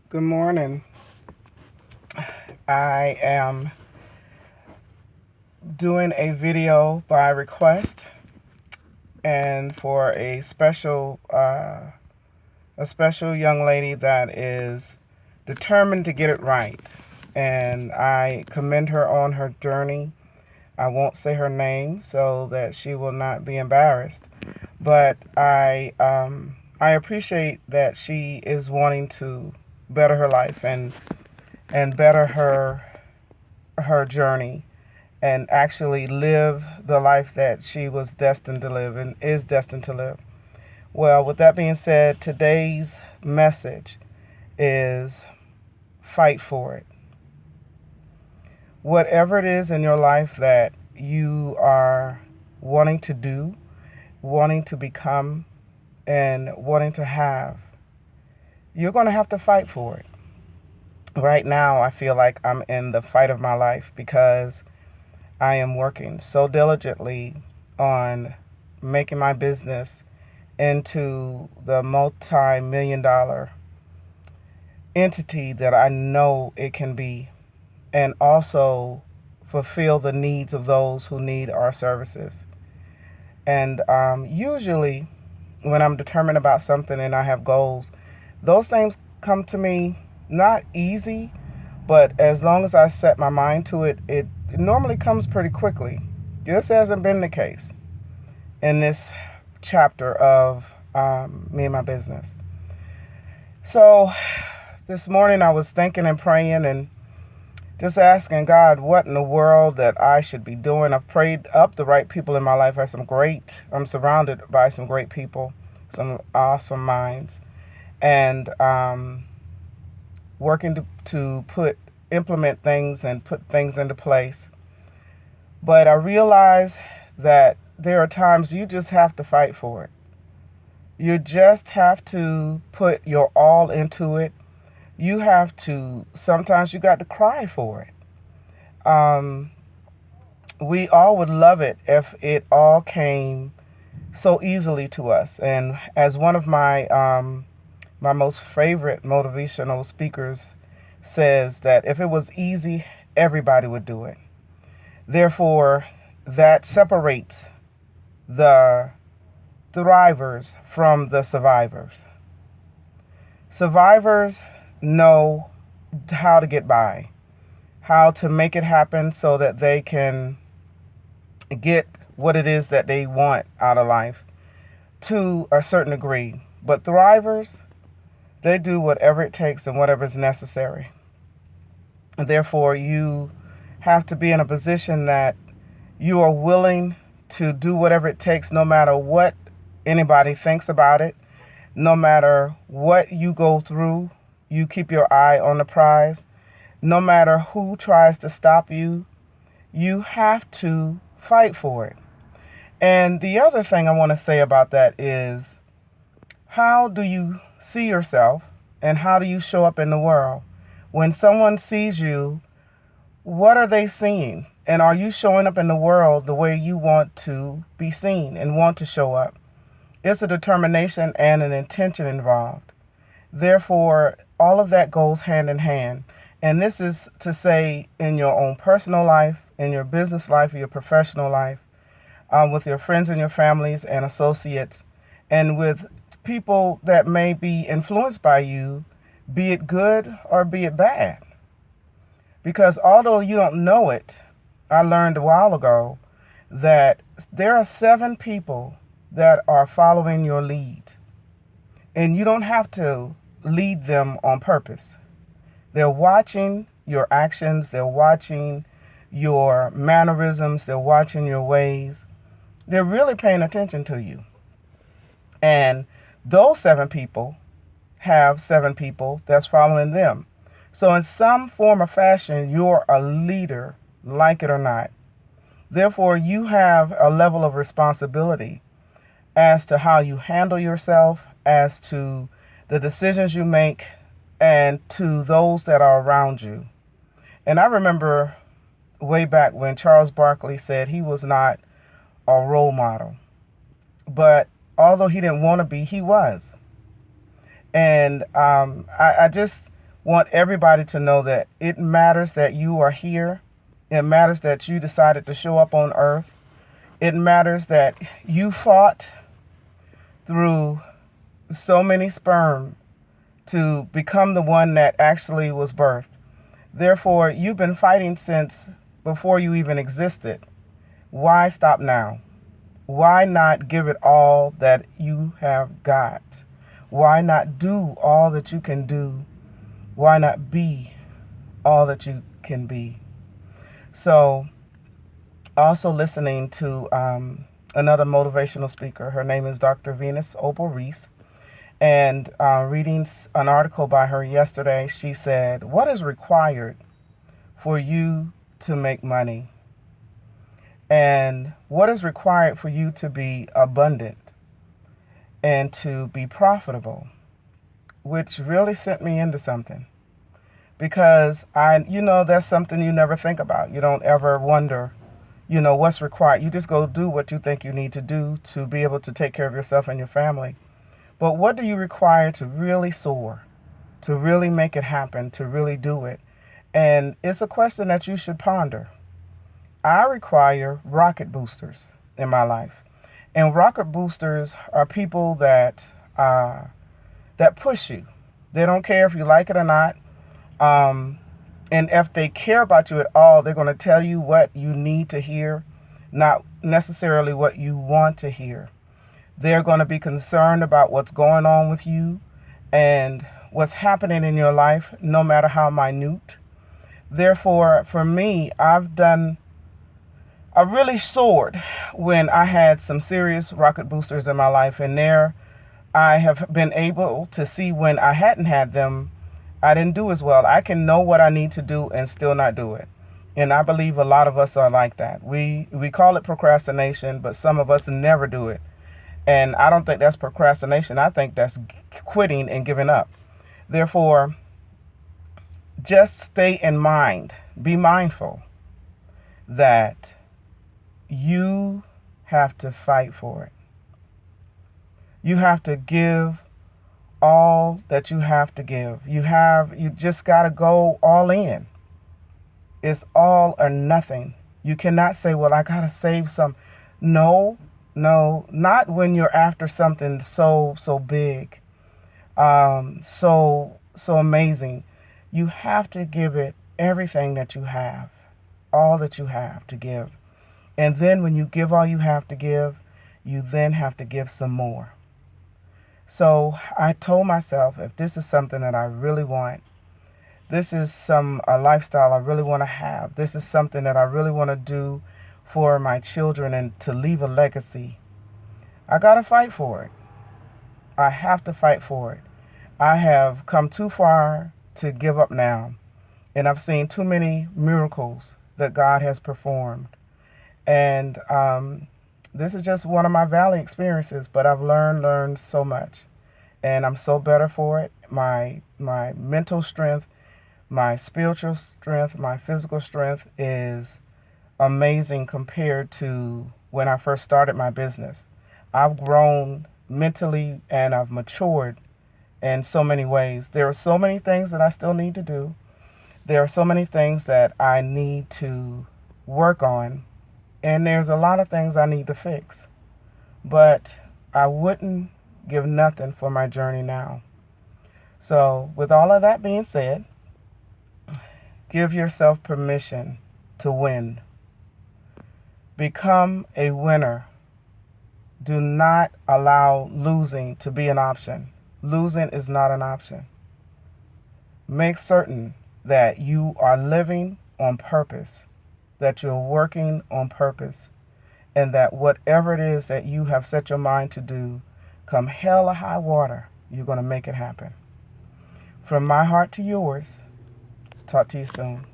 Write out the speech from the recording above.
Good morning. I am doing a video by request and for a special young lady that is determined to get it right. And I commend her on her journey. I won't say her name so that she will not be embarrassed. But I appreciate that she is wanting to better her life and better her journey and actually live the life that she was destined to live and is destined to live. Well, with that being said, today's message is fight for it. Whatever it is in your life that you are wanting to do, wanting to become, and wanting to have, you're going to have to fight for it. Right now, I feel like I'm in the fight of my life because I am working so diligently on making my business into the multi-million dollar entity that I know it can be, and also fulfill the needs of those who need our services. And usually, when I'm determined about something and I have goals, those things come to me not easy, but as long as I set my mind to it, it normally comes pretty quickly. This hasn't been the case in this chapter of me and my business. So this morning I was thinking and praying and just asking God what in the world that I should be doing. I've prayed up the right people in my life. I'm surrounded by some great people, some awesome minds, and working to implement things and put things into place. But I realize that there are times you just have to fight for it. You just have to put your all into it. Sometimes you got to cry for it. We all would love it if it all came so easily to us. And as one of my most favorite motivational speakers says, that if it was easy, everybody would do it. Therefore, that separates the thrivers from the survivors. Survivors know how to get by, how to make it happen so that they can get what it is that they want out of life to a certain degree. But thrivers, they do whatever it takes and whatever is necessary. Therefore, you have to be in a position that you are willing to do whatever it takes, no matter what anybody thinks about it, no matter what you go through. You keep your eye on the prize. No matter who tries to stop you, you have to fight for it. And the other thing I want to say about that is, how do you see yourself and how do you show up in the world? When someone sees you, what are they seeing? And are you showing up in the world the way you want to be seen and want to show up? It's a determination and an intention involved. Therefore, all of that goes hand in hand. And this is to say, in your own personal life, in your business life, your professional life, with your friends and your families and associates, and with people that may be influenced by you, be it good or be it bad. Because although you don't know it, I learned a while ago that there are 7 people that are following your lead. And you don't have to lead them on purpose. They're watching your actions. They're watching your mannerisms. They're watching your ways. They're really paying attention to you. And those 7 people have 7 people that's following them. So in some form or fashion, you're a leader, like it or not. Therefore, you have a level of responsibility as to how you handle yourself, as to the decisions you make, and to those that are around you. And I remember way back when Charles Barkley said he was not a role model. But although he didn't want to be, he was. And I just want everybody to know that it matters that you are here. It matters that you decided to show up on earth. It matters that you fought through so many sperm to become the one that actually was birthed. Therefore, you've been fighting since before you even existed. Why stop now? Why not give it all that you have got? Why not do all that you can do? Why not be all that you can be? So, also listening to another motivational speaker. Her name is Dr. Venus Opal Reese. And reading an article by her yesterday, she said, "What is required for you to make money? And what is required for you to be abundant and to be profitable?" Which really sent me into something. Because that's something you never think about. You don't ever wonder, what's required. You just go do what you think you need to do to be able to take care of yourself and your family. But what do you require to really soar, to really make it happen, to really do it? And it's a question that you should ponder. I require rocket boosters in my life. And rocket boosters are people that push you. They don't care if you like it or not. And if they care about you at all, they're going to tell you what you need to hear, not necessarily what you want to hear. They're going to be concerned about what's going on with you and what's happening in your life, no matter how minute. Therefore, for me, I really soared when I had some serious rocket boosters in my life. And there I have been able to see when I hadn't had them, I didn't do as well. I can know what I need to do and still not do it. And I believe a lot of us are like that. We call it procrastination, but some of us never do it. And I don't think that's procrastination. I think that's quitting and giving up. Therefore, just stay in mind, be mindful that you have to fight for it. You have to give all that you have to give. You just got to go all in. It's all or nothing. You cannot say, well, I got to save some. No, not when you're after something so big, so amazing. You have to give it everything that you have, all that you have to give. And then when you give all you have to give, you then have to give some more. So I told myself, if this is something that I really want, this is a lifestyle I really want to have, this is something that I really want to do for my children and to leave a legacy, I got to fight for it. I have to fight for it. I have come too far to give up now. And I've seen too many miracles that God has performed. And this is just one of my valley experiences, but I've learned so much. And I'm so better for it. My mental strength, my spiritual strength, my physical strength is amazing compared to when I first started my business. I've grown mentally and I've matured in so many ways. There are so many things that I still need to do. There are so many things that I need to work on. And there's a lot of things I need to fix. But I wouldn't give nothing for my journey now. So with all of that being said, give yourself permission to win. Become a winner. Do not allow losing to be an option. Losing is not an option. Make certain that you are living on purpose, that you're working on purpose, and that whatever it is that you have set your mind to do, come hell or high water, you're going to make it happen. From my heart to yours, talk to you soon.